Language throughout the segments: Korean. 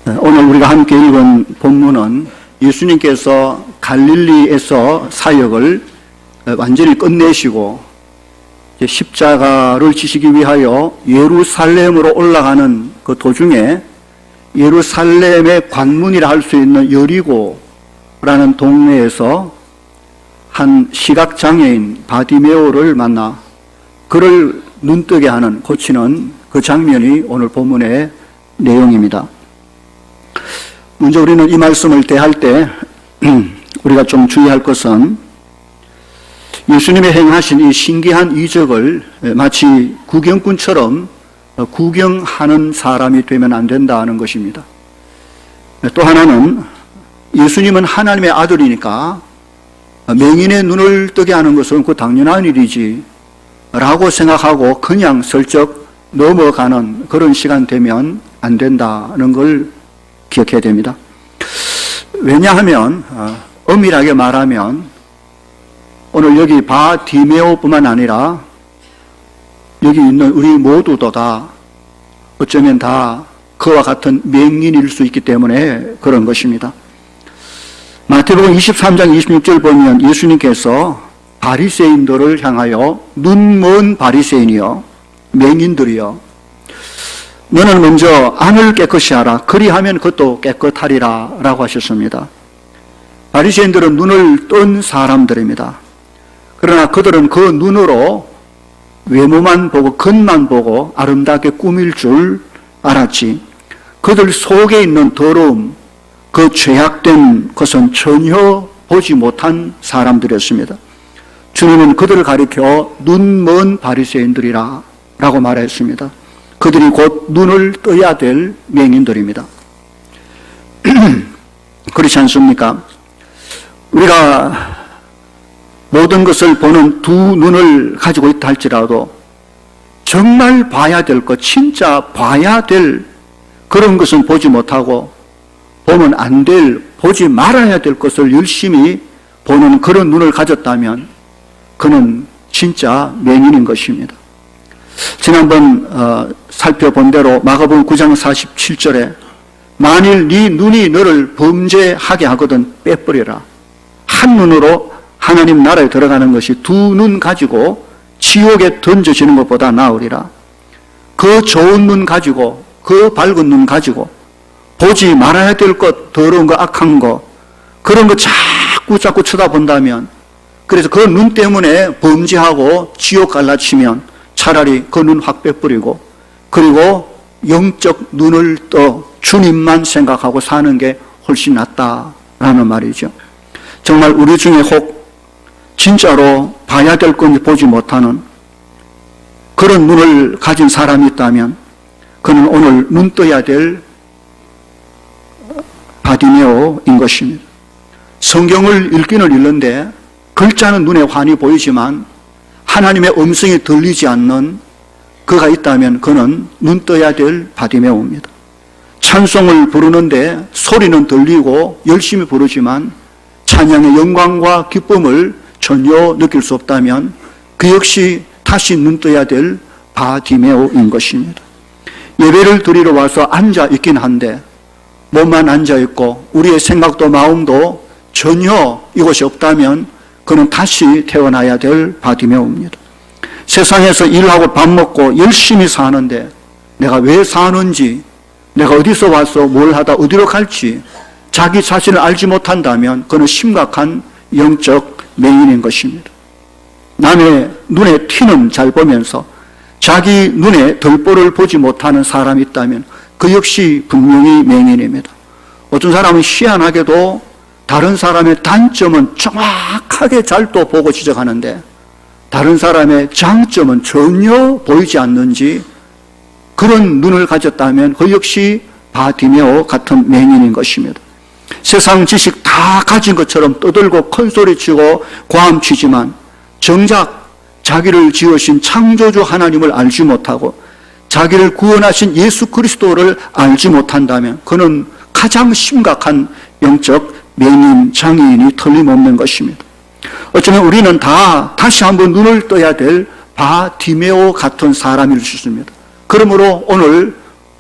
오늘 우리가 함께 읽은 본문은 예수님께서 갈릴리에서 사역을 완전히 끝내시고 십자가를 지시기 위하여 예루살렘으로 올라가는 그 도중에 예루살렘의 관문이라 할 수 있는 여리고라는 동네에서 한 시각장애인 바디메오를 만나 그를 눈뜨게 하는, 고치는 그 장면이 오늘 본문의 내용입니다. 먼저 우리는 이 말씀을 대할 때 우리가 좀 주의할 것은 예수님의 행하신 이 신기한 이적을 마치 구경꾼처럼 구경하는 사람이 되면 안 된다는 것입니다. 또 하나는 예수님은 하나님의 아들이니까 맹인의 눈을 뜨게 하는 것은 그 당연한 일이지 라고 생각하고 그냥 슬쩍 넘어가는 그런 시간 되면 안 된다는 걸 기억해야 됩니다. 왜냐하면 엄밀하게 말하면 오늘 여기 바디메오뿐만 아니라 여기 있는 우리 모두도 다 어쩌면 다 그와 같은 맹인일 수 있기 때문에 그런 것입니다. 마태복음 23장 26절 보면 예수님께서 바리새인들을 향하여 눈먼 바리새인이여 맹인들이여 너는 먼저 안을 깨끗이 하라 그리하면 그것도 깨끗하리라 라고 하셨습니다. 바리새인들은 눈을 뜬 사람들입니다. 그러나 그들은 그 눈으로 외모만 보고 겉만 보고 아름답게 꾸밀 줄 알았지 그들 속에 있는 더러움, 그 죄악된 것은 전혀 보지 못한 사람들이었습니다. 주님은 그들을 가리켜 눈먼 바리새인들이라 라고 말했습니다. 그들이 곧 눈을 떠야 될 맹인들입니다. 그렇지 않습니까? 우리가 모든 것을 보는 두 눈을 가지고 있다 할지라도 정말 봐야 될 것, 진짜 봐야 될 그런 것은 보지 못하고 보면 안 될, 보지 말아야 될 것을 열심히 보는 그런 눈을 가졌다면 그는 진짜 맹인인 것입니다. 지난번 살펴본 대로 마가복음 9장 47절에 만일 네 눈이 너를 범죄하게 하거든 빼버려라. 한 눈으로 하나님 나라에 들어가는 것이 두 눈 가지고 지옥에 던져지는 것보다 나으리라. 그 좋은 눈 가지고 그 밝은 눈 가지고 보지 말아야 될 것, 더러운 거, 악한 거 그런 거 자꾸 쳐다본다면 그래서 그 눈 때문에 범죄하고 지옥 갈라치면 차라리 그 눈 확 빼버리고 그리고 영적 눈을 떠 주님만 생각하고 사는 게 훨씬 낫다라는 말이죠. 정말 우리 중에 혹 진짜로 봐야 될 건지 보지 못하는 그런 눈을 가진 사람이 있다면 그는 오늘 눈 떠야 될 바디메오인 것입니다. 성경을 읽기는 읽는데 글자는 눈에 환히 보이지만 하나님의 음성이 들리지 않는 그가 있다면 그는 눈 떠야 될 바디메오입니다. 찬송을 부르는데 소리는 들리고 열심히 부르지만 찬양의 영광과 기쁨을 전혀 느낄 수 없다면 그 역시 다시 눈 떠야 될 바디메오인 것입니다. 예배를 드리러 와서 앉아 있긴 한데 몸만 앉아 있고 우리의 생각도 마음도 전혀 이것이 없다면 그는 다시 태어나야 될 바디메오입니다. 세상에서 일하고 밥 먹고 열심히 사는데 내가 왜 사는지, 내가 어디서 와서 뭘 하다 어디로 갈지 자기 자신을 알지 못한다면 그는 심각한 영적 맹인인 것입니다. 남의 눈에 티는 잘 보면서 자기 눈에 덜보를 보지 못하는 사람이 있다면 그 역시 분명히 맹인입니다. 어떤 사람은 희한하게도 다른 사람의 단점은 정확하게 잘 또 보고 지적하는데 다른 사람의 장점은 전혀 보이지 않는지 그런 눈을 가졌다면 그 역시 바디메오 같은 맹인인 것입니다. 세상 지식 다 가진 것처럼 떠들고 큰소리치고 고함치지만 정작 자기를 지으신 창조주 하나님을 알지 못하고 자기를 구원하신 예수 그리스도를 알지 못한다면 그는 가장 심각한 영적 맹인, 장애인이 틀림없는 것입니다. 어쩌면 우리는 다 다시 한번 눈을 떠야 될 바디메오 같은 사람일 수 있습니다. 그러므로 오늘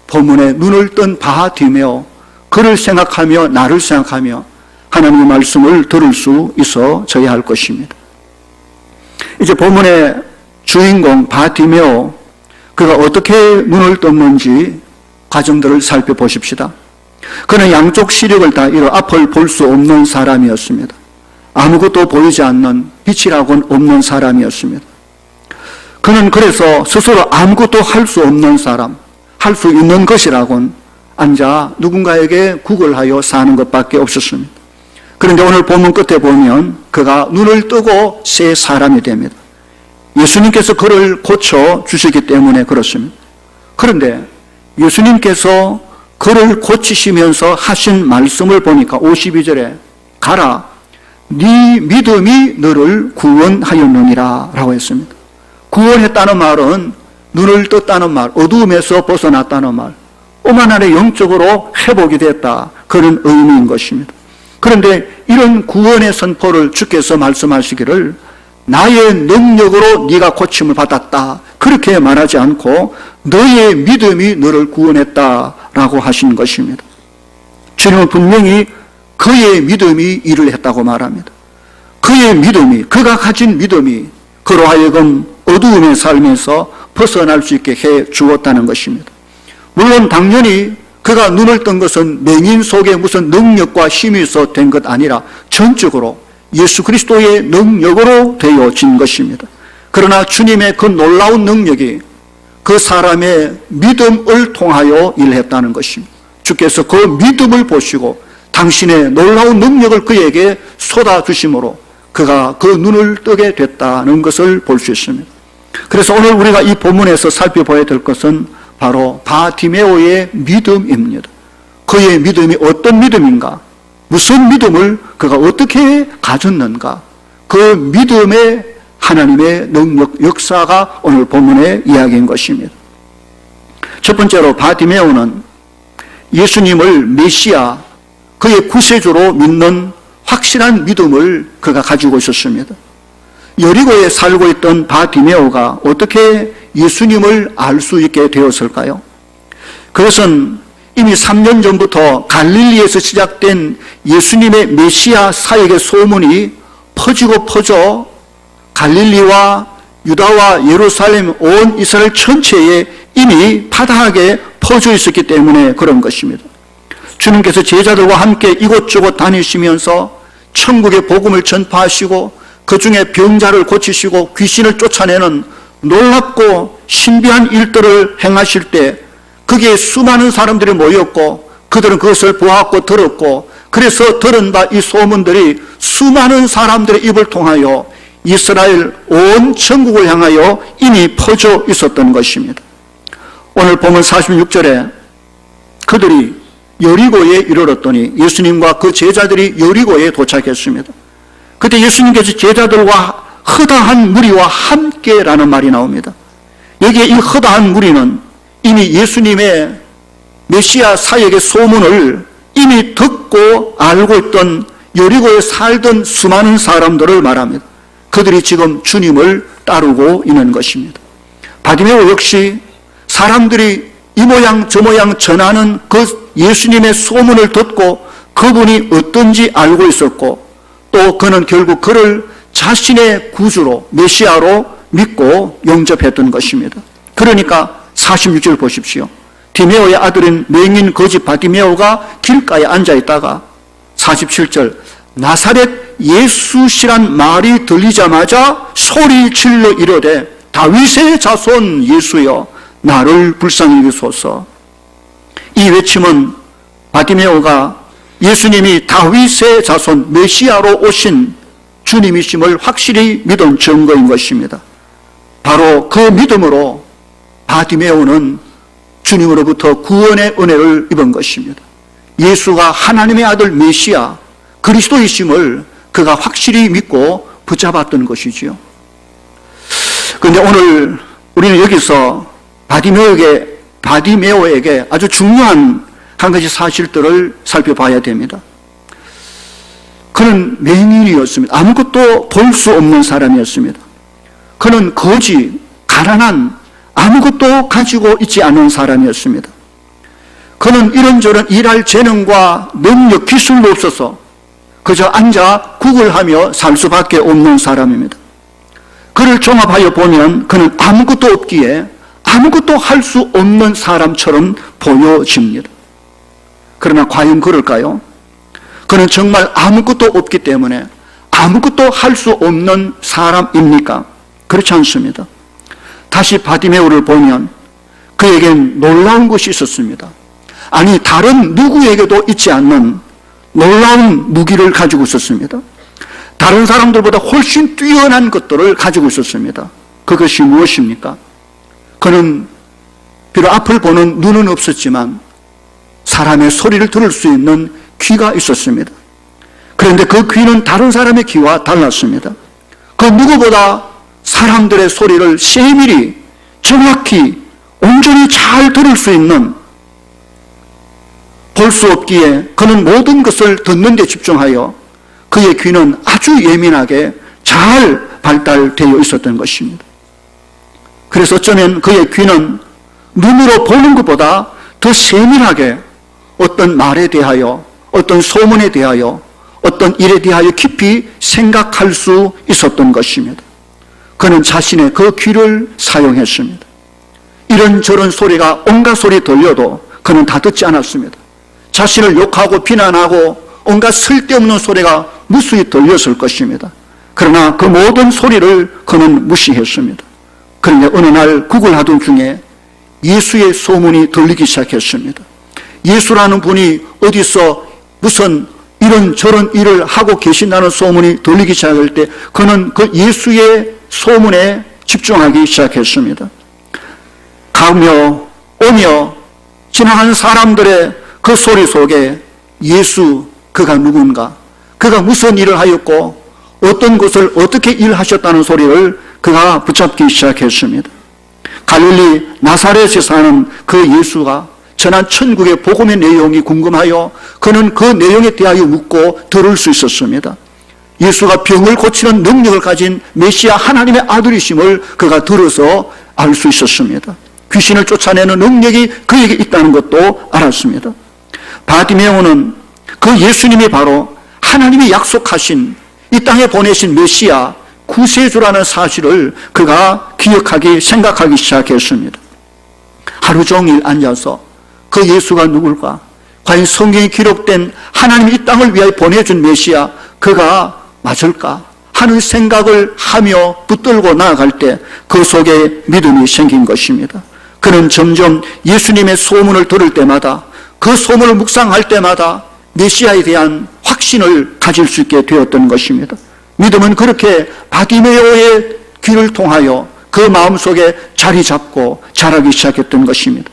본문에 눈을 뜬 바디메오, 그를 생각하며 나를 생각하며 하나님의 말씀을 들을 수 있어져야 할 것입니다. 이제 본문의 주인공 바디메오, 그가 어떻게 눈을 떴는지 과정들을 살펴보십시다. 그는 양쪽 시력을 다 잃어 앞을 볼 수 없는 사람이었습니다. 아무것도 보이지 않는, 빛이라고는 없는 사람이었습니다. 그는 그래서 스스로 아무것도 할 수 없는 사람, 할 수 있는 것이라고는 앉아 누군가에게 구걸하여 사는 것밖에 없었습니다. 그런데 오늘 본문 끝에 보면 그가 눈을 뜨고 새 사람이 됩니다. 예수님께서 그를 고쳐 주시기 때문에 그렇습니다. 그런데 예수님께서 그를 고치시면서 하신 말씀을 보니까 52절에 가라, 네 믿음이 너를 구원하였느니라 라고 했습니다. 구원했다는 말은 눈을 떴다는 말, 어두움에서 벗어났다는 말, 오만하게 영적으로 회복이 됐다, 그런 의미인 것입니다. 그런데 이런 구원의 선포를 주께서 말씀하시기를 나의 능력으로 네가 고침을 받았다, 그렇게 말하지 않고 너의 믿음이 너를 구원했다라고 하신 것입니다. 주님은 분명히 그의 믿음이 일을 했다고 말합니다. 그의 믿음이, 그가 가진 믿음이 그로 하여금 어두움의 삶에서 벗어날 수 있게 해 주었다는 것입니다. 물론 당연히 그가 눈을 뜬 것은 맹인 속에 무슨 능력과 힘이 있어 된 것 아니라 전적으로 예수 그리스도의 능력으로 되어진 것입니다. 그러나 주님의 그 놀라운 능력이 그 사람의 믿음을 통하여 일했다는 것입니다. 주께서 그 믿음을 보시고 당신의 놀라운 능력을 그에게 쏟아주심으로 그가 그 눈을 뜨게 됐다는 것을 볼 수 있습니다. 그래서 오늘 우리가 이 본문에서 살펴봐야 될 것은 바로 바디메오의 믿음입니다. 그의 믿음이 어떤 믿음인가? 무슨 믿음을 그가 어떻게 가졌는가? 그 믿음의 하나님의 능력, 역사가 오늘 본문의 이야기인 것입니다. 첫 번째로 바디메오는 예수님을 메시아, 그의 구세주로 믿는 확실한 믿음을 그가 가지고 있었습니다. 여리고에 살고 있던 바디메오가 어떻게 예수님을 알 수 있게 되었을까요? 그것은 이미 3년 전부터 갈릴리에서 시작된 예수님의 메시아 사역의 소문이 퍼지고 퍼져 갈릴리와 유다와 예루살렘 온 이스라엘 전체에 이미 파다하게 퍼져 있었기 때문에 그런 것입니다. 주님께서 제자들과 함께 이곳저곳 다니시면서 천국의 복음을 전파하시고 그 중에 병자를 고치시고 귀신을 쫓아내는 놀랍고 신비한 일들을 행하실 때 거기에 수많은 사람들이 모였고 그들은 그것을 보았고 들었고 그래서 들은 바 이 소문들이 수많은 사람들의 입을 통하여 이스라엘 온 천국을 향하여 이미 퍼져 있었던 것입니다. 오늘 보면 46절에 그들이 여리고에 이르렀더니 예수님과 그 제자들이 여리고에 도착했습니다. 그때 예수님께서 제자들과 허다한 무리와 함께라는 말이 나옵니다. 여기에 이 허다한 무리는 이미 예수님의 메시아 사역의 소문을 이미 듣고 알고 있던 여리고에 살던 수많은 사람들을 말합니다. 그들이 지금 주님을 따르고 있는 것입니다. 바디메오 역시 사람들이 이 모양 저 모양 전하는 그 예수님의 소문을 듣고 그분이 어떤지 알고 있었고 또 그는 결국 그를 자신의 구주로 메시아로 믿고 영접했던 것입니다. 그러니까 46절 보십시오. 디메오의 아들인 맹인 거지 바디메오가 길가에 앉아있다가 47절 나사렛 예수시란 말이 들리자마자 소리 질러 이르되 다윗의 자손 예수여 나를 불쌍히 여기소서. 이 외침은 바디메오가 예수님이 다윗의 자손 메시아로 오신 주님이심을 확실히 믿은 증거인 것입니다. 바로 그 믿음으로 바디메오는 주님으로부터 구원의 은혜를 입은 것입니다. 예수가 하나님의 아들 메시아 그리스도이심을 그가 확실히 믿고 붙잡았던 것이지요. 그런데 오늘 우리는 여기서 바디메오에게 아주 중요한 한 가지 사실들을 살펴봐야 됩니다. 그는 맹인이었습니다. 아무것도 볼 수 없는 사람이었습니다. 그는 거지, 가난한, 아무것도 가지고 있지 않은 사람이었습니다. 그는 이런저런 일할 재능과 능력, 기술도 없어서 그저 앉아 구걸하며 살 수밖에 없는 사람입니다. 그를 종합하여 보면 그는 아무것도 없기에 아무것도 할 수 없는 사람처럼 보여집니다. 그러나 과연 그럴까요? 그는 정말 아무것도 없기 때문에 아무것도 할 수 없는 사람입니까? 그렇지 않습니다. 다시 바디메오를 보면 그에겐 놀라운 것이 있었습니다. 아니, 다른 누구에게도 있지 않는 놀라운 무기를 가지고 있었습니다. 다른 사람들보다 훨씬 뛰어난 것들을 가지고 있었습니다. 그것이 무엇입니까? 그는 비록 앞을 보는 눈은 없었지만 사람의 소리를 들을 수 있는 귀가 있었습니다. 그런데 그 귀는 다른 사람의 귀와 달랐습니다. 그 누구보다 사람들의 소리를 세밀히, 정확히, 온전히 잘 들을 수 있는, 볼 수 없기에 그는 모든 것을 듣는 데 집중하여 그의 귀는 아주 예민하게 잘 발달되어 있었던 것입니다. 그래서 어쩌면 그의 귀는 눈으로 보는 것보다 더 세밀하게 어떤 말에 대하여, 어떤 소문에 대하여, 어떤 일에 대하여 깊이 생각할 수 있었던 것입니다. 그는 자신의 그 귀를 사용했습니다. 이런저런 소리가 온갖 소리 들려도 그는 다 듣지 않았습니다. 자신을 욕하고 비난하고 온갖 쓸데없는 소리가 무수히 들렸을 것입니다. 그러나 그 모든 소리를 그는 무시했습니다. 그런데 어느 날 구걸하던 중에 예수의 소문이 들리기 시작했습니다. 예수라는 분이 어디서 무슨 이런저런 일을 하고 계신다는 소문이 들리기 시작할 때 그는 그 예수의 소문에 집중하기 시작했습니다. 가며 오며 지나가는 사람들의 그 소리 속에 예수, 그가 누군가, 그가 무슨 일을 하였고 어떤 것을 어떻게 일하셨다는 소리를 그가 붙잡기 시작했습니다. 갈릴리 나사렛에 사는 그 예수가 전한 천국의 복음의 내용이 궁금하여 그는 그 내용에 대하여 묻고 들을 수 있었습니다. 예수가 병을 고치는 능력을 가진 메시아 하나님의 아들이심을 그가 들어서 알 수 있었습니다. 귀신을 쫓아내는 능력이 그에게 있다는 것도 알았습니다. 바디메오는 그 예수님이 바로 하나님이 약속하신 이 땅에 보내신 메시아 구세주라는 사실을 그가 기억하기, 생각하기 시작했습니다. 하루 종일 앉아서 그 예수가 누굴까? 과연 성경에 기록된 하나님이 이 땅을 위하여 보내준 메시아 그가 맞을까? 하는 생각을 하며 붙들고 나아갈 때 그 속에 믿음이 생긴 것입니다. 그는 점점 예수님의 소문을 들을 때마다 그 소문을 묵상할 때마다 메시아에 대한 확신을 가질 수 있게 되었던 것입니다. 믿음은 그렇게 바디메오의 귀를 통하여 그 마음속에 자리 잡고 자라기 시작했던 것입니다.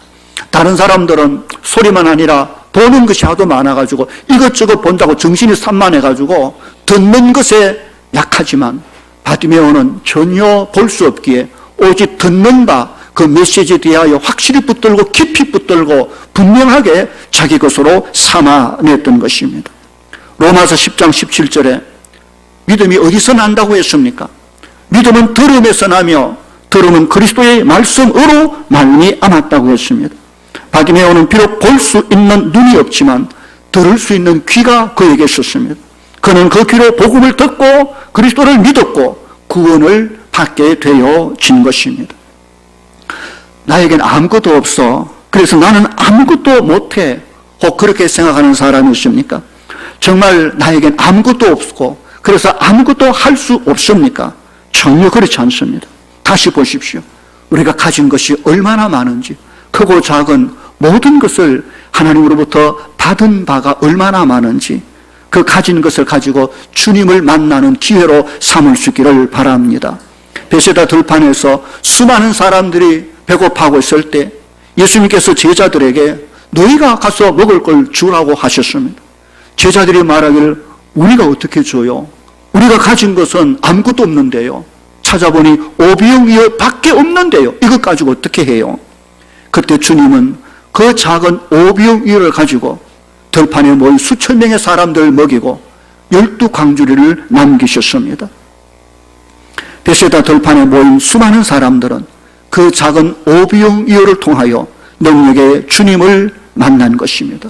다른 사람들은 소리만 아니라 보는 것이 하도 많아가지고 이것저것 본다고 정신이 산만해가지고 듣는 것에 약하지만 바디메오는 전혀 볼 수 없기에 오직 듣는 바 그 메시지에 대하여 확실히 붙들고 깊이 붙들고 분명하게 자기 것으로 삼아냈던 것입니다. 로마서 10장 17절에 믿음이 어디서 난다고 했습니까? 믿음은 들음에서 나며 들음은 그리스도의 말씀으로 말미암았다고 했습니다. 바디메오는 비록 볼 수 있는 눈이 없지만 들을 수 있는 귀가 그에게 있었습니다. 그는 그 귀로 복음을 듣고 그리스도를 믿었고 구원을 받게 되어진 것입니다. 나에겐 아무것도 없어. 그래서 나는 아무것도 못해. 혹 그렇게 생각하는 사람이 있습니까? 정말 나에겐 아무것도 없고 그래서 아무것도 할 수 없습니까? 전혀 그렇지 않습니다. 다시 보십시오. 우리가 가진 것이 얼마나 많은지, 크고 작은 모든 것을 하나님으로부터 받은 바가 얼마나 많은지 그 가진 것을 가지고 주님을 만나는 기회로 삼을 수 있기를 바랍니다. 베세다 들판에서 수많은 사람들이 배고파하고 있을 때 예수님께서 제자들에게 너희가 가서 먹을 걸 주라고 하셨습니다. 제자들이 말하기를 우리가 어떻게 줘요? 우리가 가진 것은 아무것도 없는데요. 찾아보니 오병이어 밖에 없는데요. 이것 가지고 어떻게 해요? 그때 주님은 그 작은 오병이어를 가지고 들판에 모인 수천 명의 사람들을 먹이고 12광주리를 남기셨습니다. 베세다 들판에 모인 수많은 사람들은 그 작은 오병이어를 통하여 능력의 주님을 만난 것입니다.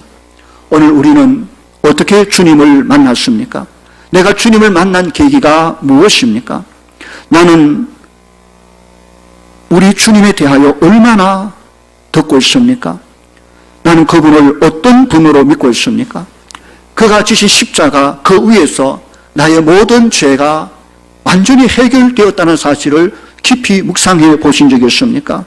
오늘 우리는 어떻게 주님을 만났습니까? 내가 주님을 만난 계기가 무엇입니까? 나는 우리 주님에 대하여 얼마나 듣고 있습니까? 나는 그분을 어떤 분으로 믿고 있습니까? 그가 지신 십자가 그 위에서 나의 모든 죄가 완전히 해결되었다는 사실을 깊이 묵상해 보신 적이 있습니까?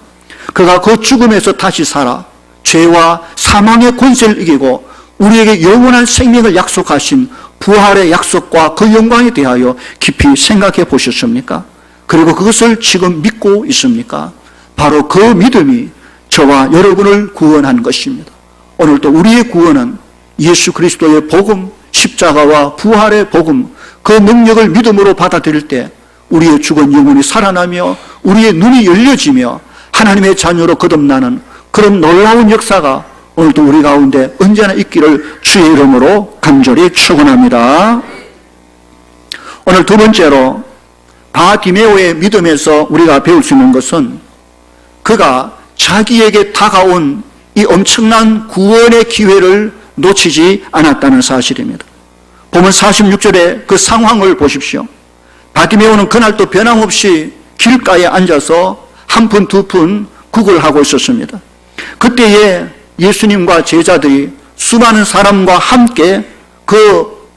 그가 그 죽음에서 다시 살아 죄와 사망의 권세를 이기고 우리에게 영원한 생명을 약속하신 부활의 약속과 그 영광에 대하여 깊이 생각해 보셨습니까? 그리고 그것을 지금 믿고 있습니까? 바로 그 믿음이 저와 여러분을 구원한 것입니다. 오늘도 우리의 구원은 예수 그리스도의 복음, 십자가와 부활의 복음, 그 능력을 믿음으로 받아들일 때 우리의 죽은 영혼이 살아나며 우리의 눈이 열려지며 하나님의 자녀로 거듭나는 그런 놀라운 역사가 오늘도 우리 가운데 언제나 있기를 주의 이름으로 간절히 축원합니다. 오늘 두 번째로 바디메오의 믿음에서 우리가 배울 수 있는 것은 그가 자기에게 다가온 이 엄청난 구원의 기회를 놓치지 않았다는 사실입니다. 보면 46절에 그 상황을 보십시오. 바디메오는 그날도 변함없이 길가에 앉아서 한 푼 두 푼 구걸하고 있었습니다. 그때에 예수님과 제자들이 수많은 사람과 함께 그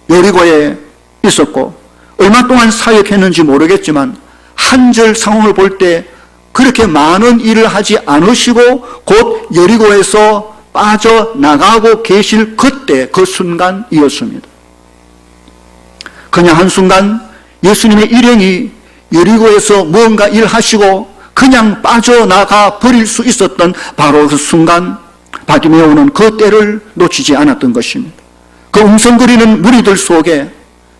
여리고에 있었고 얼마 동안 사역했는지 모르겠지만 한 절 상황을 볼 때 그렇게 많은 일을 하지 않으시고 곧 여리고에서 빠져나가고 계실 그때 그 순간이었습니다. 그냥 한순간 예수님의 일행이 여리고에서 무언가 일하시고 그냥 빠져나가 버릴 수 있었던 바로 그 순간 바디메오는 그 때를 놓치지 않았던 것입니다. 그 웅성거리는 무리들 속에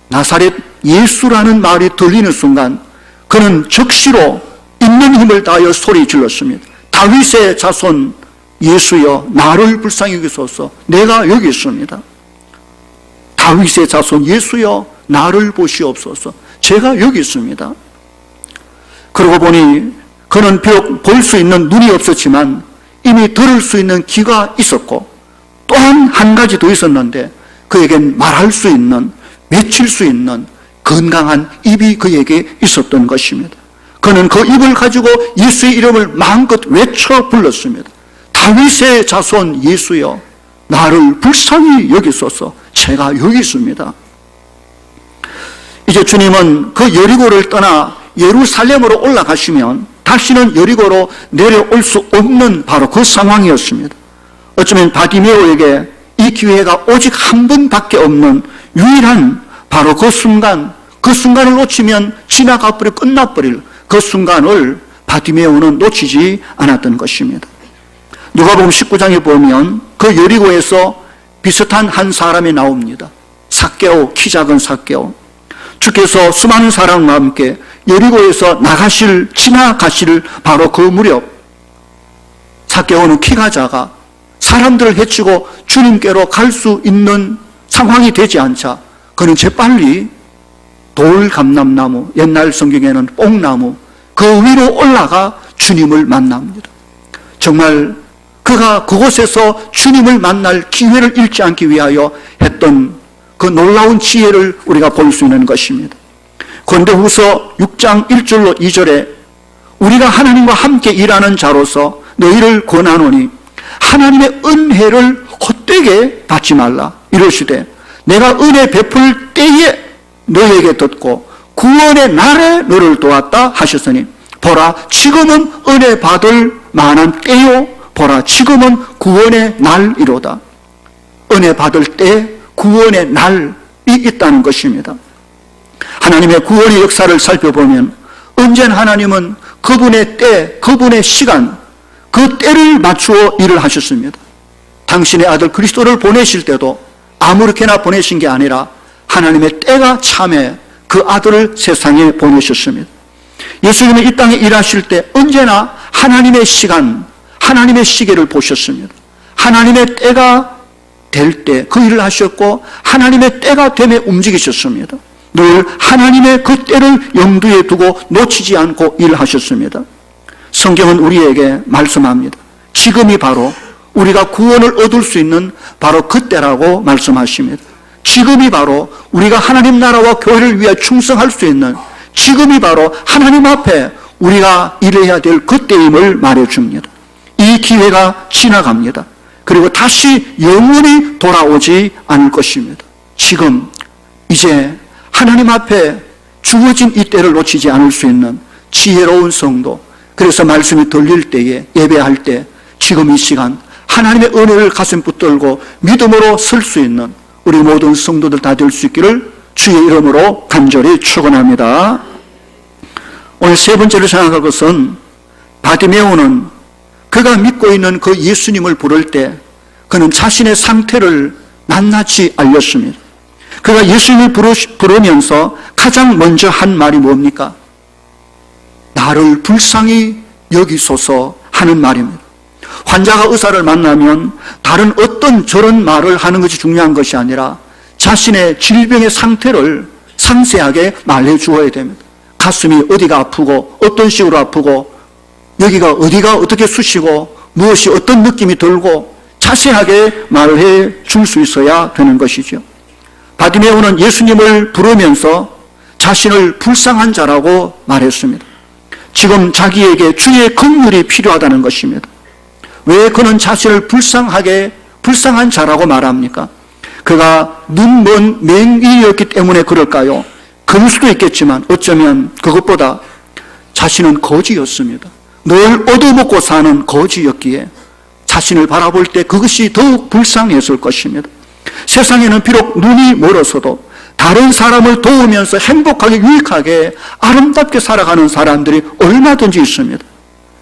나사렛 예수라는 말이 들리는 순간 그는 즉시로 있는 힘을 다하여 소리 질렀습니다. 다윗의 자손 예수여 나를 불쌍히 여기소서. 내가 여기 있습니다. 다윗의 자손 예수여 나를 보시옵소서. 제가 여기 있습니다. 그러고 보니 그는 비록 볼 수 있는 눈이 없었지만 이미 들을 수 있는 귀가 있었고 또한 한 가지 더 있었는데 그에겐 말할 수 있는, 외칠 수 있는 건강한 입이 그에게 있었던 것입니다. 그는 그 입을 가지고 예수의 이름을 마음껏 외쳐 불렀습니다. 다윗의 자손 예수여 나를 불쌍히 여기소서. 제가 여기 있습니다. 이제 주님은 그 여리고를 떠나 예루살렘으로 올라가시면 다시는 여리고로 내려올 수 없는 바로 그 상황이었습니다. 어쩌면 바디메오에게 이 기회가 오직 한 번밖에 없는 유일한 바로 그 순간을 놓치면 지나가 버려 끝나버릴 그 순간을 바디메오는 놓치지 않았던 것입니다. 누가복음 19장에 보면 그 여리고에서 비슷한 한 사람이 나옵니다. 삭개오, 키 작은 삭개오. 주께서 수많은 사람과 함께 여리고에서 지나가실 바로 그 무렵 삭개오는 키가 작아 사람들을 해치고 주님께로 갈 수 있는 상황이 되지 않자 그는 재빨리 돌감람나무, 옛날 성경에는 뽕나무 그 위로 올라가 주님을 만납니다. 정말 그가 그곳에서 주님을 만날 기회를 잃지 않기 위하여 했던 그 놀라운 지혜를 우리가 볼 수 있는 것입니다. 고린도후서 6장 1절로 2절에 우리가 하나님과 함께 일하는 자로서 너희를 권하노니 하나님의 은혜를 헛되게 받지 말라. 이러시되 내가 은혜 베풀 때에 너희에게 듣고 구원의 날에 너를 도왔다 하셨으니 보라 지금은 은혜 받을 만한 때요 보라 지금은 구원의 날이로다. 은혜 받을 때 구원의 날이 있다는 것입니다. 하나님의 구원의 역사를 살펴보면 언제나 하나님은 그분의 때, 그분의 시간, 그 때를 맞추어 일을 하셨습니다. 당신의 아들 그리스도를 보내실 때도 아무렇게나 보내신 게 아니라 하나님의 때가 참에 그 아들을 세상에 보내셨습니다. 예수님은 이 땅에 일하실 때 언제나 하나님의 시간, 하나님의 시계를 보셨습니다. 하나님의 때가 될 때 그 일을 하셨고 하나님의 때가 되매 움직이셨습니다. 늘 하나님의 그 때를 염두에 두고 놓치지 않고 일하셨습니다. 성경은 우리에게 말씀합니다. 지금이 바로 우리가 구원을 얻을 수 있는 바로 그때라고 말씀하십니다. 지금이 바로 우리가 하나님 나라와 교회를 위해 충성할 수 있는, 지금이 바로 하나님 앞에 우리가 일해야 될 그때임을 말해줍니다. 이 기회가 지나갑니다. 그리고 다시 영원히 돌아오지 않을 것입니다. 지금 이제 하나님 앞에 주어진 이 때를 놓치지 않을 수 있는 지혜로운 성도, 그래서 말씀이 들릴 때에, 예배할 때 지금 이 시간 하나님의 은혜를 가슴 붙들고 믿음으로 설 수 있는 우리 모든 성도들 다 될 수 있기를 주의 이름으로 간절히 축원합니다. 오늘 세 번째로 생각할 것은, 바디메오는 그가 믿고 있는 그 예수님을 부를 때 그는 자신의 상태를 낱낱이 알렸습니다. 그가 예수님을 부르면서 가장 먼저 한 말이 뭡니까? 나를 불쌍히 여기소서 하는 말입니다. 환자가 의사를 만나면 다른 어떤 저런 말을 하는 것이 중요한 것이 아니라 자신의 질병의 상태를 상세하게 말해 주어야 됩니다. 가슴이 어디가 아프고 어떤 식으로 아프고 여기가 어디가 어떻게 쑤시고 무엇이 어떤 느낌이 들고 자세하게 말해 줄 수 있어야 되는 것이죠. 바디메오는 예수님을 부르면서 자신을 불쌍한 자라고 말했습니다. 지금 자기에게 주의 긍휼이 필요하다는 것입니다. 왜 그는 자신을 불쌍한 자라고 말합니까? 그가 눈먼 맹인이었기 때문에 그럴까요? 그럴 수도 있겠지만 어쩌면 그것보다 자신은 거지였습니다. 늘 얻어먹고 사는 거지였기에 자신을 바라볼 때 그것이 더욱 불쌍했을 것입니다. 세상에는 비록 눈이 멀어서도 다른 사람을 도우면서 행복하게 유익하게 아름답게 살아가는 사람들이 얼마든지 있습니다.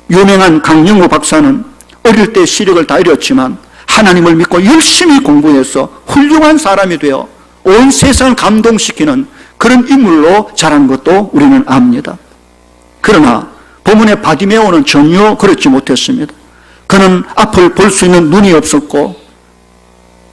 유명한 강영호 박사는 어릴 때 시력을 다 잃었지만 하나님을 믿고 열심히 공부해서 훌륭한 사람이 되어 온 세상을 감동시키는 그런 인물로 자란 것도 우리는 압니다. 그러나 본문의 바디메오는 전혀 그렇지 못했습니다. 그는 앞을 볼 수 있는 눈이 없었고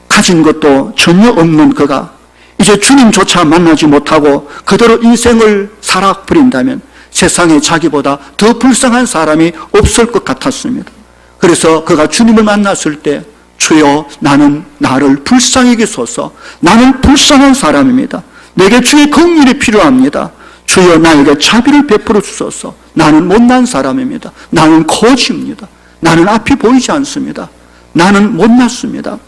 가진 것도 전혀 없는 그가 이제 주님조차 만나지 못하고 그대로 인생을 살아버린다면 세상에 자기보다 더 불쌍한 사람이 없을 것 같았습니다. 그래서 그가 주님을 만났을 때 주여 나는 나를 불쌍히 여기소서, 나는 불쌍한 사람입니다. 내게 주의 긍휼이 필요합니다. 주여 나에게 자비를 베풀어 주소서. 나는 못난 사람입니다. 나는 거지입니다. 나는 앞이 보이지 않습니다. 나는 못났습니다.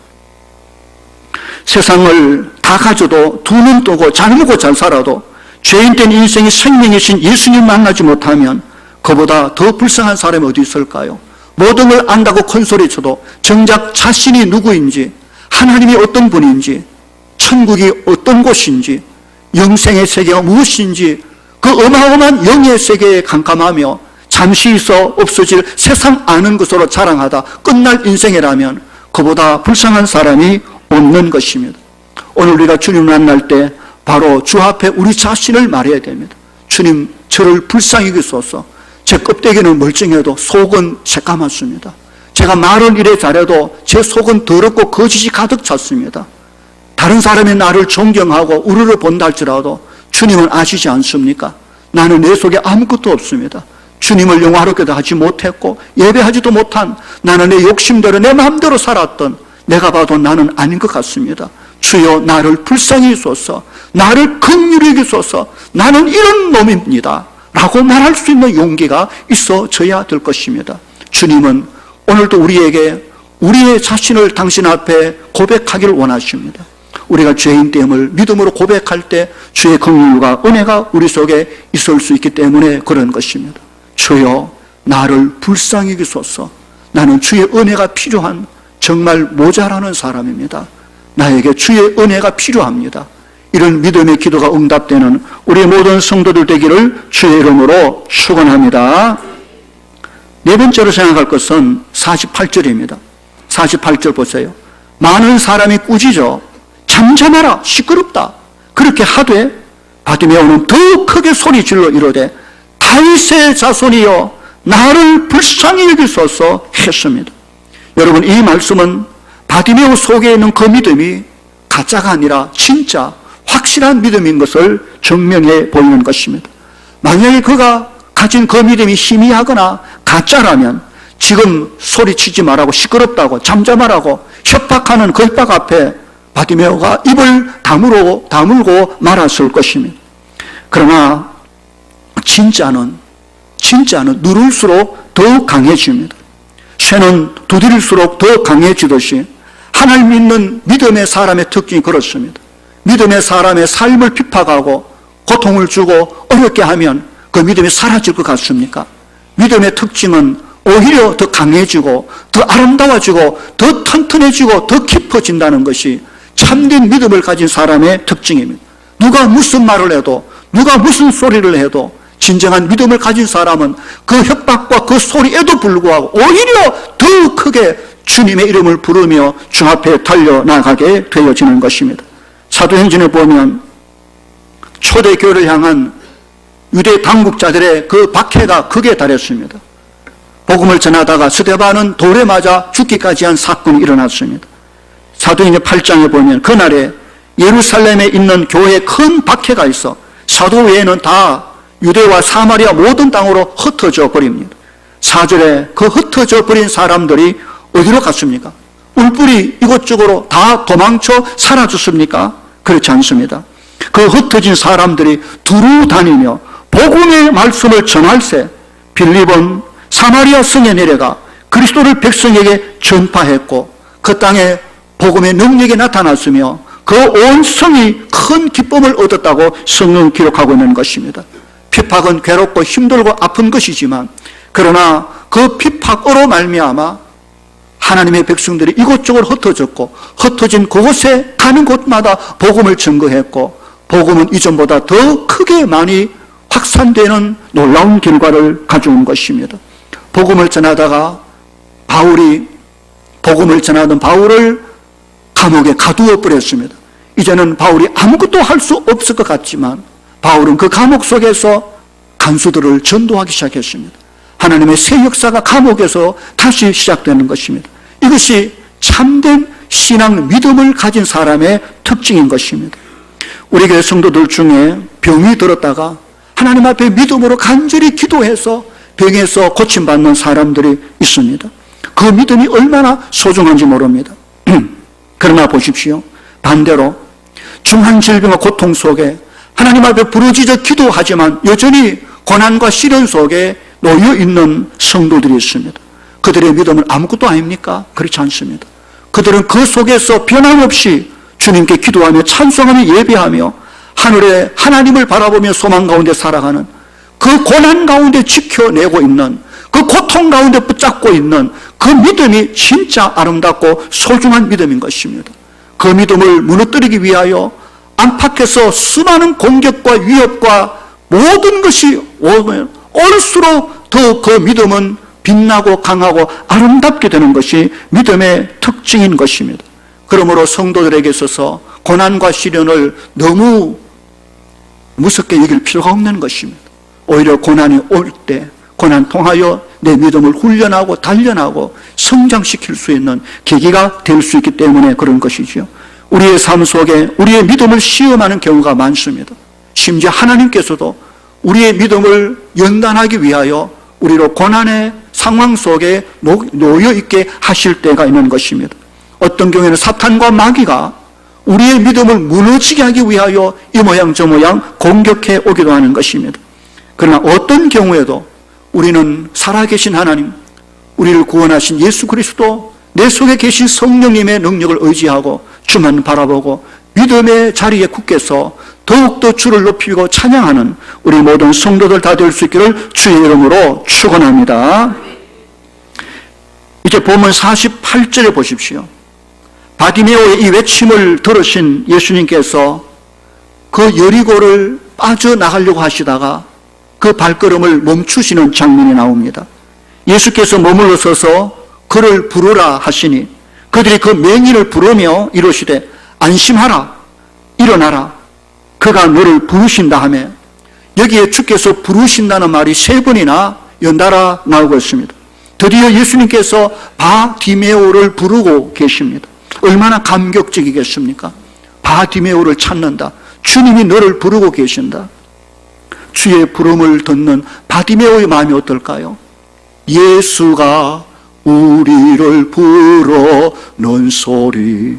세상을 다 가져도 두 눈 뜨고 잘 먹고 잘 살아도 죄인된 인생이 생명이신 예수님 만나지 못하면 그보다 더 불쌍한 사람이 어디 있을까요? 모든 걸 안다고 큰소리쳐도 정작 자신이 누구인지, 하나님이 어떤 분인지, 천국이 어떤 곳인지, 영생의 세계가 무엇인지 그 어마어마한 영의 세계에 깜깜하며 잠시 있어 없어질 세상 아는 것으로 자랑하다 끝날 인생이라면 그보다 불쌍한 사람이 없는 것입니다. 오늘 우리가 주님을 만날 때 바로 주 앞에 우리 자신을 말해야 됩니다. 주님, 저를 불쌍히 여기소서. 제 껍데기는 멀쩡해도 속은 새까맣습니다. 제가 말은 이래 잘해도 제 속은 더럽고 거짓이 가득 찼습니다. 다른 사람이 나를 존경하고 우르르 본다 할지라도 주님은 아시지 않습니까? 나는 내 속에 아무것도 없습니다. 주님을 영화롭게도 하지 못했고 예배하지도 못한, 나는 내 욕심대로 내 마음대로 살았던, 내가 봐도 나는 아닌 것 같습니다. 주여 나를 불쌍히 여기소서, 나를 긍휼히 여기소서, 나는 이런 놈입니다 라고 말할 수 있는 용기가 있어져야 될 것입니다. 주님은 오늘도 우리에게 우리의 자신을 당신 앞에 고백하기를 원하십니다. 우리가 죄인됨을 믿음으로 고백할 때 주의 긍휼과 은혜가 우리 속에 있을 수 있기 때문에 그런 것입니다. 주여 나를 불쌍히 여기소서. 나는 주의 은혜가 필요한 정말 모자라는 사람입니다. 나에게 주의 은혜가 필요합니다. 이런 믿음의 기도가 응답되는 우리 모든 성도들 되기를 주의 이름으로 축원합니다. 네 번째로 생각할 것은 48절입니다. 48절 보세요. 많은 사람이 꾸짖어 잠잠하라 시끄럽다 그렇게 하되 바디메오는 더 크게 소리질러 이르되 다윗의 자손이여 나를 불쌍히 여기소서 했습니다. 여러분, 이 말씀은 바디메오 속에 있는 그 믿음이 가짜가 아니라 진짜 확실한 믿음인 것을 증명해 보이는 것입니다. 만약에 그가 가진 그 믿음이 희미하거나 가짜라면 지금 소리치지 말라고, 시끄럽다고, 잠잠하라고 협박하는 그 협박 앞에 바디메오가 입을 다물고 말았을 것입니다. 그러나 진짜는 누를수록 더 강해집니다. 쇠는 두드릴수록 더 강해지듯이 하나님 믿는 믿음의 사람의 특징이 그렇습니다. 믿음의 사람의 삶을 핍박하고 고통을 주고 어렵게 하면 그 믿음이 사라질 것 같습니까? 믿음의 특징은 오히려 더 강해지고 더 아름다워지고 더 튼튼해지고 더 깊어진다는 것이 참된 믿음을 가진 사람의 특징입니다. 누가 무슨 말을 해도, 누가 무슨 소리를 해도 진정한 믿음을 가진 사람은 그 협박과 그 소리에도 불구하고 오히려 더 크게 주님의 이름을 부르며 주 앞에 달려나가게 되어지는 것입니다. 사도행전에 보면 초대교회를 향한 유대 당국자들의 그 박해가 극에 달했습니다. 복음을 전하다가 스데반은 돌에 맞아 죽기까지 한 사건이 일어났습니다. 사도행전 8장에 보면 그날에 예루살렘에 있는 교회에 큰 박해가 있어 사도 외에는 다 유대와 사마리아 모든 땅으로 흩어져 버립니다. 4절에 그 흩어져 버린 사람들이 어디로 갔습니까? 울뿌리 이곳저곳으로 다 도망쳐 사라졌습니까? 그렇지 않습니다. 그 흩어진 사람들이 두루 다니며 복음의 말씀을 전할세 빌립은 사마리아 성에 내려가 그리스도를 백성에게 전파했고 그 땅에 복음의 능력이 나타났으며 그 온 성이 큰 기쁨을 얻었다고 성경 기록하고 있는 것입니다. 핍박은 괴롭고 힘들고 아픈 것이지만 그러나 그 핍박으로 말미암아 하나님의 백성들이 이곳저곳 흩어졌고 흩어진 그곳에 가는 곳마다 복음을 증거했고 복음은 이전보다 더 크게 많이 확산되는 놀라운 결과를 가져온 것입니다. 복음을 전하다가 복음을 전하던 바울을 감옥에 가두어 버렸습니다. 이제는 바울이 아무것도 할 수 없을 것 같지만 바울은 그 감옥 속에서 간수들을 전도하기 시작했습니다. 하나님의 새 역사가 감옥에서 다시 시작되는 것입니다. 이것이 참된 신앙 믿음을 가진 사람의 특징인 것입니다. 우리 교회 성도들 중에 병이 들었다가 하나님 앞에 믿음으로 간절히 기도해서 병에서 고침받는 사람들이 있습니다. 그 믿음이 얼마나 소중한지 모릅니다. 그러나 보십시오. 반대로 중한 질병과 고통 속에 하나님 앞에 부르짖어 기도하지만 여전히 고난과 시련 속에 놓여 있는 성도들이 있습니다. 그들의 믿음은 아무것도 아닙니까? 그렇지 않습니다. 그들은 그 속에서 변함없이 주님께 기도하며 찬송하며 예배하며 하늘에 하나님을 바라보며 소망 가운데 살아가는 그 고난 가운데 지켜내고 있는 그 고통 가운데 붙잡고 있는 그 믿음이 진짜 아름답고 소중한 믿음인 것입니다. 그 믿음을 무너뜨리기 위하여 안팎에서 수많은 공격과 위협과 모든 것이 오면 올수록 더 그 믿음은 빛나고 강하고 아름답게 되는 것이 믿음의 특징인 것입니다. 그러므로 성도들에게 있어서 고난과 시련을 너무 무섭게 여길 필요가 없는 것입니다. 오히려 고난이 올 때 고난 통하여 내 믿음을 훈련하고 단련하고 성장시킬 수 있는 계기가 될 수 있기 때문에 그런 것이죠. 우리의 삶 속에 우리의 믿음을 시험하는 경우가 많습니다. 심지어 하나님께서도 우리의 믿음을 연단하기 위하여 우리로 고난의 상황 속에 놓여 있게 하실 때가 있는 것입니다. 어떤 경우에는 사탄과 마귀가 우리의 믿음을 무너지게 하기 위하여 이 모양 저 모양 공격해 오기도 하는 것입니다. 그러나 어떤 경우에도 우리는 살아계신 하나님, 우리를 구원하신 예수 그리스도, 내 속에 계신 성령님의 능력을 의지하고 주만 바라보고 믿음의 자리에 굳게서 더욱더 주를 높이고 찬양하는 우리 모든 성도들 다 될 수 있기를 주의 이름으로 축원합니다. 이제 본문 48절에 보십시오. 바디메오의 이 외침을 들으신 예수님께서 그 여리고를 빠져나가려고 하시다가 그 발걸음을 멈추시는 장면이 나옵니다. 예수께서 머물러 서서 그를 부르라 하시니 그들이 그 맹인을 부르며 이르시되 안심하라 일어나라 그가 너를 부르신다 하며 여기에 주께서 부르신다는 말이 3번이나 연달아 나오고 있습니다. 드디어 예수님께서 바디메오를 부르고 계십니다. 얼마나 감격적이겠습니까? 바디메오를 찾는다. 주님이 너를 부르고 계신다. 주의 부름을 듣는 바디메오의 마음이 어떨까요? 예수가 우리를 부르는 소리.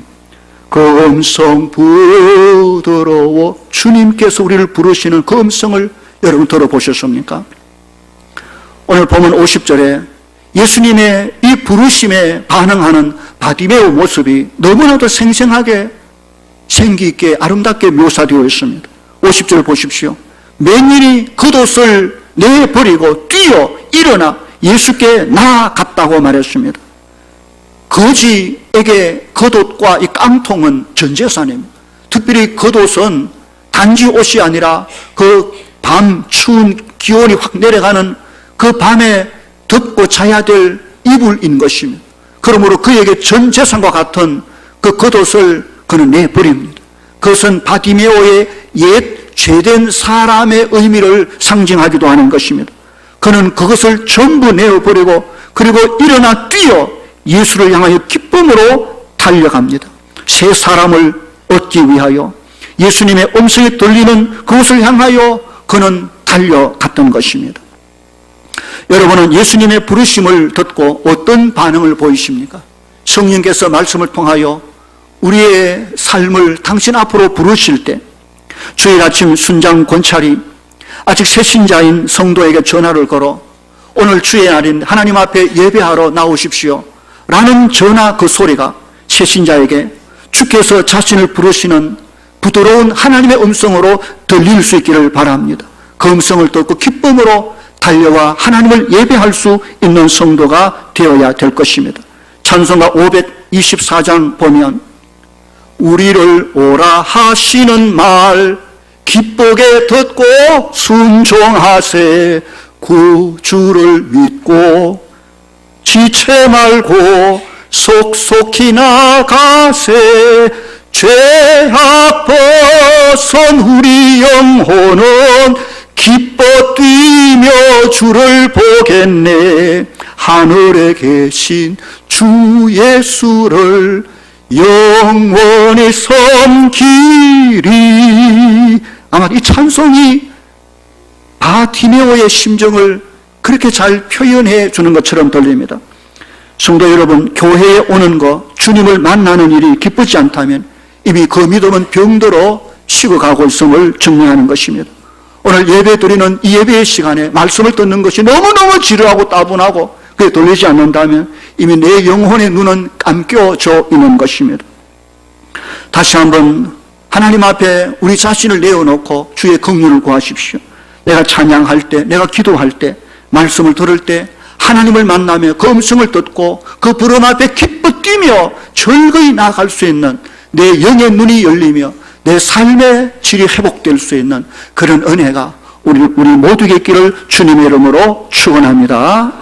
그 음성 부드러워. 주님께서 우리를 부르시는 그 음성을 여러분 들어보셨습니까? 오늘 보면 50절에 예수님의 이 부르심에 반응하는 바디메오 모습이 너무나도 생생하게 생기 있게 아름답게 묘사되어 있습니다. 50절 보십시오. 맹인이 겉옷을 내버리고 뛰어 일어나 예수께 나아갔다고 말했습니다. 거지에게 겉옷과 이 깡통은 전재산입니다. 특별히 겉옷은 단지 옷이 아니라 그 밤 추운 기온이 확 내려가는 그 밤에 덮고 자야 될 이불인 것입니다. 그러므로 그에게 전재산과 같은 그 겉옷을 그는 내버립니다. 그것은 바디메오의 옛 죄된 사람의 의미를 상징하기도 하는 것입니다. 그는 그것을 전부 내어버리고 그리고 일어나 뛰어 예수를 향하여 기쁨으로 달려갑니다. 새 사람을 얻기 위하여 예수님의 음성이 들리는 그것을 향하여 그는 달려갔던 것입니다. 여러분은 예수님의 부르심을 듣고 어떤 반응을 보이십니까? 성령께서 말씀을 통하여 우리의 삶을 당신 앞으로 부르실 때 주일 아침 순장 권찰이 아직 새신자인 성도에게 전화를 걸어 오늘 주의 날인 하나님 앞에 예배하러 나오십시오 라는 전화 그 소리가 새신자에게 주께서 자신을 부르시는 부드러운 하나님의 음성으로 들릴 수 있기를 바랍니다. 그 음성을 듣고 기쁨으로 달려와 하나님을 예배할 수 있는 성도가 되어야 될 것입니다. 찬송가 524장 보면 우리를 오라 하시는 말 기쁘게 듣고 순종하세. 구주를 믿고 지체 말고 속속히 나가세. 죄악 벗은 우리 영혼은 기뻐 뛰며 주를 보겠네. 하늘에 계신 주 예수를 영원히 섬기리. 아마 이 찬송이 바티메오의 심정을 그렇게 잘 표현해 주는 것처럼 들립니다. 성도 여러분, 교회에 오는 것, 주님을 만나는 일이 기쁘지 않다면 이미 그 믿음은 병들어 식어가고 있음을 증명하는 것입니다. 오늘 예배 드리는 이 예배의 시간에 말씀을 듣는 것이 너무너무 지루하고 따분하고 그게 들리지 않는다면 이미 내 영혼의 눈은 감겨져 있는 것입니다. 다시 한번 하나님 앞에 우리 자신을 내어놓고 주의 긍휼을 구하십시오. 내가 찬양할 때, 내가 기도할 때, 말씀을 들을 때 하나님을 만나며 그 음성을 듣고 그 부름 앞에 기뻐 뛰며 즐거이 나아갈 수 있는 내 영의 눈이 열리며 내 삶의 질이 회복될 수 있는 그런 은혜가 우리 모두에게 있기를 주님의 이름으로 축원합니다.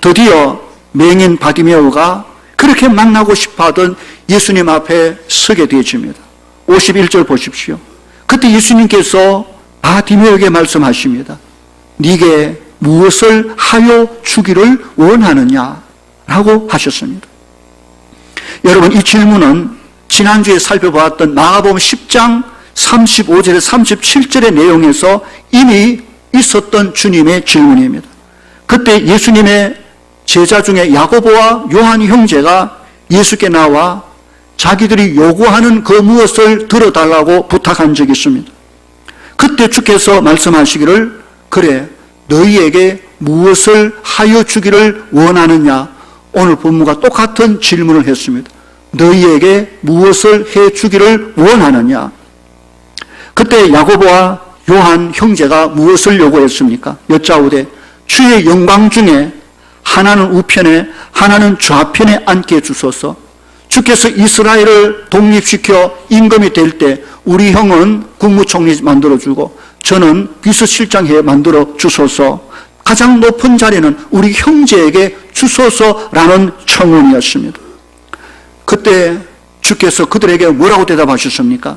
드디어 맹인 바디메오가 그렇게 만나고 싶어하던 예수님 앞에 서게 되어집니다. 51절 보십시오. 그때 예수님께서 바디메오에게 말씀하십니다. 네게 무엇을 하여 주기를 원하느냐 라고 하셨습니다. 여러분, 이 질문은 지난주에 살펴보았던 마가복음 10장 35절에 37절의 내용에서 이미 있었던 주님의 질문입니다. 그때 예수님의 제자 중에 야고보와 요한 형제가 예수께 나와 자기들이 요구하는 그 무엇을 들어달라고 부탁한 적이 있습니다. 그때 주께서 말씀하시기를 그래 너희에게 무엇을 하여 주기를 원하느냐. 오늘 본문과 똑같은 질문을 했습니다. 너희에게 무엇을 해 주기를 원하느냐. 그때 야고보와 요한 형제가 무엇을 요구했습니까? 여짜오되 주의 영광 중에 하나는 우편에 하나는 좌편에 앉게 해주소서. 주께서 이스라엘을 독립시켜 임금이 될 때 우리 형은 국무총리 만들어주고 저는 비서실장에 만들어 주소서. 가장 높은 자리는 우리 형제에게 주소서라는 청원이었습니다. 그때 주께서 그들에게 뭐라고 대답하셨습니까?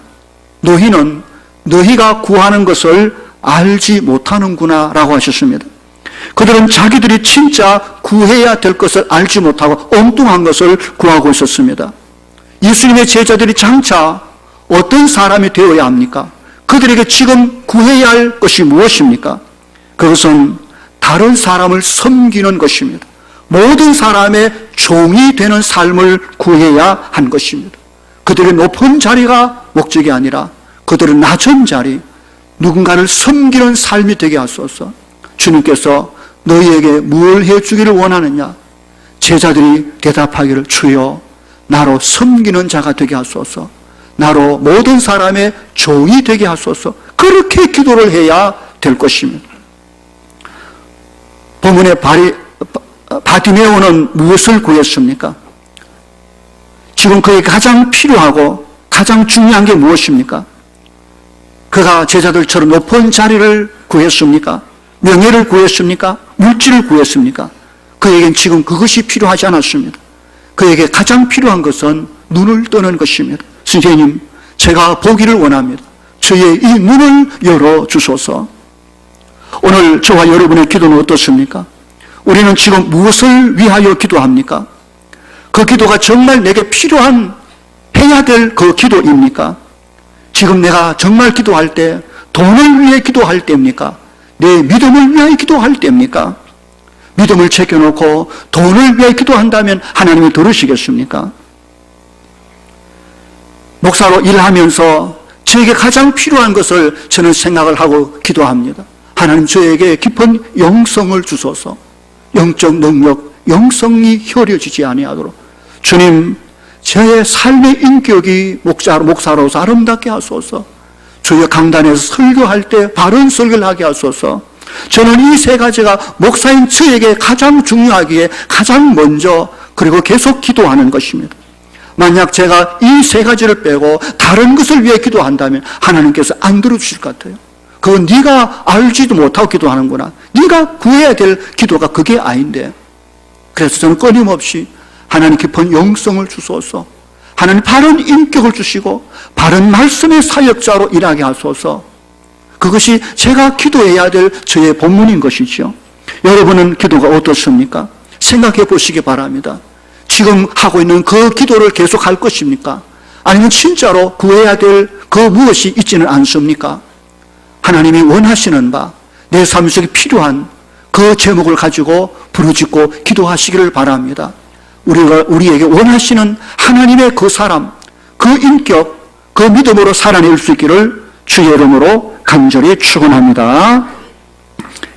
너희는 너희가 구하는 것을 알지 못하는구나 라고 하셨습니다. 그들은 자기들이 진짜 구해야 될 것을 알지 못하고 엉뚱한 것을 구하고 있었습니다. 예수님의 제자들이 장차 어떤 사람이 되어야 합니까? 그들에게 지금 구해야 할 것이 무엇입니까? 그것은 다른 사람을 섬기는 것입니다. 모든 사람의 종이 되는 삶을 구해야 한 것입니다. 그들의 높은 자리가 목적이 아니라 그들의 낮은 자리, 누군가를 섬기는 삶이 되게 하소서. 주님께서 너희에게 뭘 해주기를 원하느냐? 제자들이 대답하기를 주여 나로 섬기는 자가 되게 하소서. 나로 모든 사람의 종이 되게 하소서. 그렇게 기도를 해야 될 것입니다. 본문의 바디메오는 무엇을 구했습니까? 지금 그에게 가장 필요하고 가장 중요한 게 무엇입니까? 그가 제자들처럼 높은 자리를 구했습니까? 명예를 구했습니까? 물질을 구했습니까? 그에겐 지금 그것이 필요하지 않았습니다. 그에게 가장 필요한 것은 눈을 뜨는 것입니다. 선생님, 제가 보기를 원합니다. 저의 이 눈을 열어주소서. 오늘 저와 여러분의 기도는 어떻습니까? 우리는 지금 무엇을 위하여 기도합니까? 그 기도가 정말 내게 필요한 해야 될 그 기도입니까? 지금 내가 정말 기도할 때 돈을 위해 기도할 때입니까? 내 믿음을 위해 기도할 때입니까? 믿음을 챙겨놓고 돈을 위해 기도한다면 하나님이 들으시겠습니까? 목사로 일하면서 저에게 가장 필요한 것을 저는 생각을 하고 기도합니다. 하나님, 저에게 깊은 영성을 주소서. 영적 능력, 영성이 흐려지지 아니하도록. 주님, 저의 삶의 인격이 목사로서 아름답게 하소서. 주여, 강단에서 설교할 때 바른 설교를 하게 하소서. 저는 이 세 가지가 목사인 저에게 가장 중요하기에 가장 먼저 그리고 계속 기도하는 것입니다. 만약 제가 이 세 가지를 빼고 다른 것을 위해 기도한다면 하나님께서 안 들어주실 것 같아요. 그건 네가 알지도 못하고 기도하는구나. 네가 구해야 될 기도가 그게 아닌데. 그래서 저는 끊임없이 하나님 깊은 영성을 주소서. 하나님 바른 인격을 주시고 바른 말씀의 사역자로 일하게 하소서. 그것이 제가 기도해야 될 저의 본문인 것이죠. 여러분은 기도가 어떻습니까? 생각해 보시기 바랍니다. 지금 하고 있는 그 기도를 계속 할 것입니까? 아니면 진짜로 구해야 될 그 무엇이 있지는 않습니까? 하나님이 원하시는 바, 내 삶 속에 필요한 그 제목을 가지고 부르짖고 기도하시기를 바랍니다. 우리에게 원하시는 하나님의 그 사람, 그 인격, 그 믿음으로 살아낼 수 있기를 주의 이름으로 간절히 축원합니다.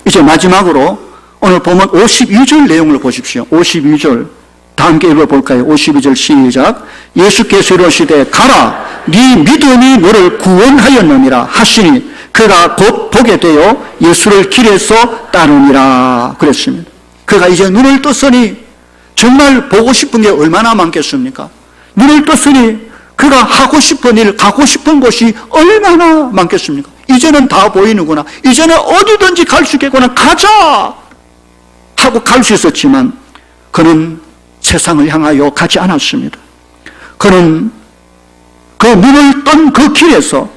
이제 마지막으로 오늘 보면 52절 내용을 보십시오. 52절 다 함께 읽어볼까요? 52절 시작. 예수께서 이르시되 가라, 네 믿음이 너를 구원하였느니라 하시니 그가 곧 보게 되어 예수를 길에서 따르니라 그랬습니다. 그가 이제 눈을 떴으니 정말 보고 싶은 게 얼마나 많겠습니까? 눈을 떴으니 그가 하고 싶은 일, 가고 싶은 곳이 얼마나 많겠습니까? 이제는 다 보이는구나. 이제는 어디든지 갈 수 있겠구나. 가자! 하고 갈 수 있었지만 그는 세상을 향하여 가지 않았습니다. 그는 그 눈을 뜬 그 길에서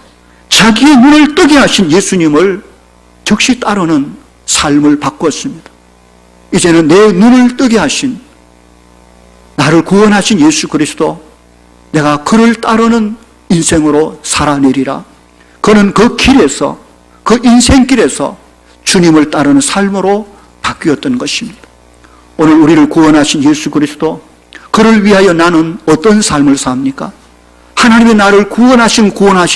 자기의 눈을 뜨게 하신 예수님을 즉시 따르는 삶을 바꾸었습니다. 이제는 내 눈을 뜨게 하신, 나를 구원하신 예수 그리스도, 내가 그를 따르는 인생으로 살아내리라. 그는 그 길에서, 그 인생길에서 주님을 따르는 삶으로 바뀌었던 것입니다. 오늘 우리를 구원하신 예수 그리스도, 그를 위하여 나는 어떤 삶을 삽니까? 하나님이 나를 구원하신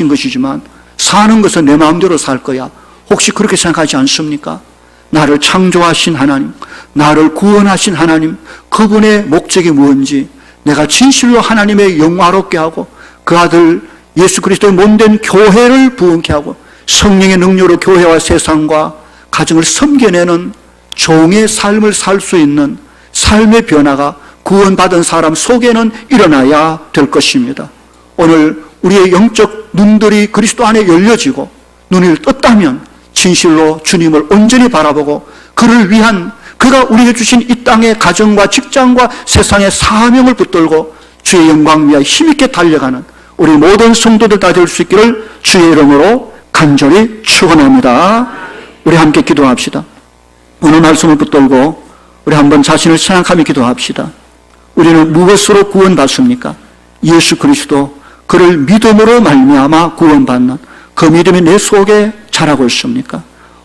것이지만 사는 것은 내 마음대로 살 거야. 혹시 그렇게 생각하지 않습니까? 나를 창조하신 하나님, 나를 구원하신 하나님, 그분의 목적이 무엇인지 내가 진실로 하나님의 영화롭게 하고 그 아들 예수 그리스도의 몸된 교회를 부흥케 하고 성령의 능력으로 교회와 세상과 가정을 섬겨내는 종의 삶을 살 수 있는 삶의 변화가 구원받은 사람 속에는 일어나야 될 것입니다. 오늘 우리의 영적 눈들이 그리스도 안에 열려지고 눈을 떴다면 진실로 주님을 온전히 바라보고 그를 위한, 그가 우리에게 주신 이 땅의 가정과 직장과 세상의 사명을 붙들고 주의 영광 위하여 힘있게 달려가는 우리 모든 성도들 다 될 수 있기를 주의 이름으로 간절히 축원합니다. 우리 함께 기도합시다. 오늘 말씀을 붙들고 우리 한번 자신을 생각하며 기도합시다. 우리는 무엇으로 구원받습니까? 예수 그리스도, 그를 믿음으로 말미암아 구원받는 그 믿음이 내 속에 자라고 있습니까?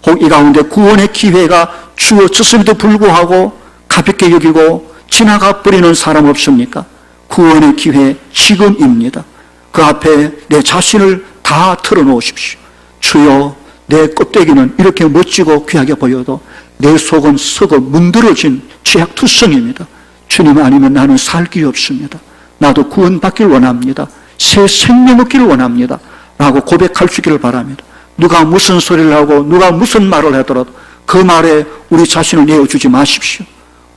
혹 이 가운데 구원의 기회가 주어졌음에도 불구하고 가볍게 여기고 지나가 버리는 사람 없습니까? 구원의 기회 지금입니다. 그 앞에 내 자신을 다 털어놓으십시오. 주여, 내 껍데기는 이렇게 멋지고 귀하게 보여도 내 속은 썩어 문드러진 취약투성입니다. 주님 아니면 나는 살 길이 없습니다. 나도 구원받길 원합니다. 새 생명 얻기를 원합니다. 라고 고백할 수 있기를 바랍니다. 누가 무슨 소리를 하고 누가 무슨 말을 하더라도 그 말에 우리 자신을 내어주지 마십시오.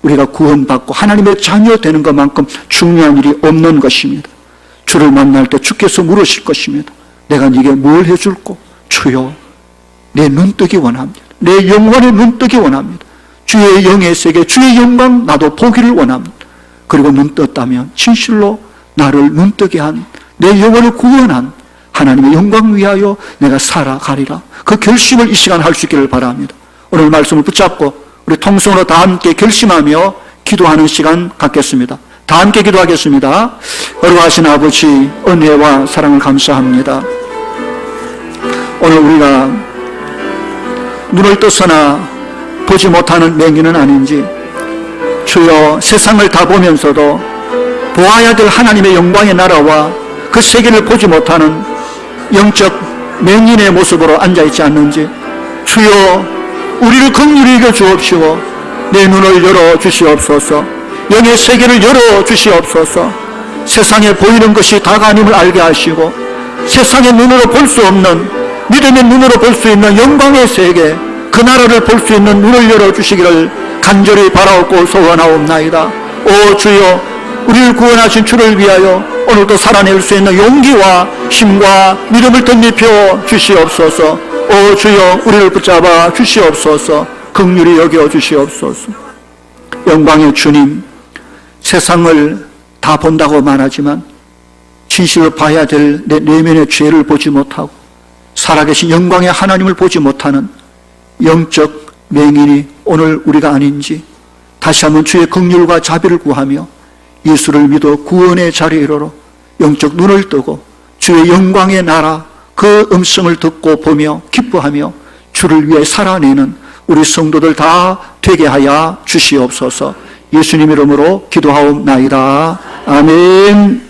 우리가 구원받고 하나님의 자녀 되는 것만큼 중요한 일이 없는 것입니다. 주를 만날 때 주께서 물으실 것입니다. 내가 네게 뭘 해줄꼬? 주여, 내 눈뜨기 원합니다. 내 영혼의 눈뜨기 원합니다. 주의 영의 세계, 주의 영광 나도 보기를 원합니다. 그리고 눈 떴다면 진실로 나를 눈뜨게 한, 내 영혼을 구원한 하나님의 영광 위하여 내가 살아가리라. 그 결심을 이 시간 할 수 있기를 바랍니다. 오늘 말씀을 붙잡고 우리 통성으로 다 함께 결심하며 기도하는 시간 갖겠습니다. 다 함께 기도하겠습니다. 거룩하신 아버지, 은혜와 사랑을 감사합니다. 오늘 우리가 눈을 떠서나 보지 못하는 맹인은 아닌지, 주여, 세상을 다 보면서도 보아야 될 하나님의 영광의 나라와 그 세계를 보지 못하는 영적 맹인의 모습으로 앉아있지 않는지, 주여, 우리를 긍휼히 여겨 주옵시고 내 눈을 열어 주시옵소서. 영의 세계를 열어 주시옵소서. 세상에 보이는 것이 다가 아님을 알게 하시고 세상의 눈으로 볼 수 없는, 믿음의 눈으로 볼 수 있는 영광의 세계, 그 나라를 볼 수 있는 눈을 열어 주시기를 간절히 바라옵고 소원하옵나이다. 오 주여, 우리를 구원하신 주를 위하여 오늘도 살아낼 수 있는 용기와 힘과 믿음을 덧입혀 주시옵소서. 오 주여, 우리를 붙잡아 주시옵소서. 긍휼히 여겨 주시옵소서. 영광의 주님, 세상을 다 본다고 말하지만 진실을 봐야 될 내 내면의 죄를 보지 못하고 살아계신 영광의 하나님을 보지 못하는 영적 맹인이 오늘 우리가 아닌지 다시 한번 주의 긍휼과 자비를 구하며 예수를 믿어 구원의 자리에 이르러 영적 눈을 뜨고 주의 영광의 나라, 그 음성을 듣고 보며 기뻐하며 주를 위해 살아내는 우리 성도들 다 되게 하여 주시옵소서. 예수님 이름으로 기도하옵나이다. 아멘.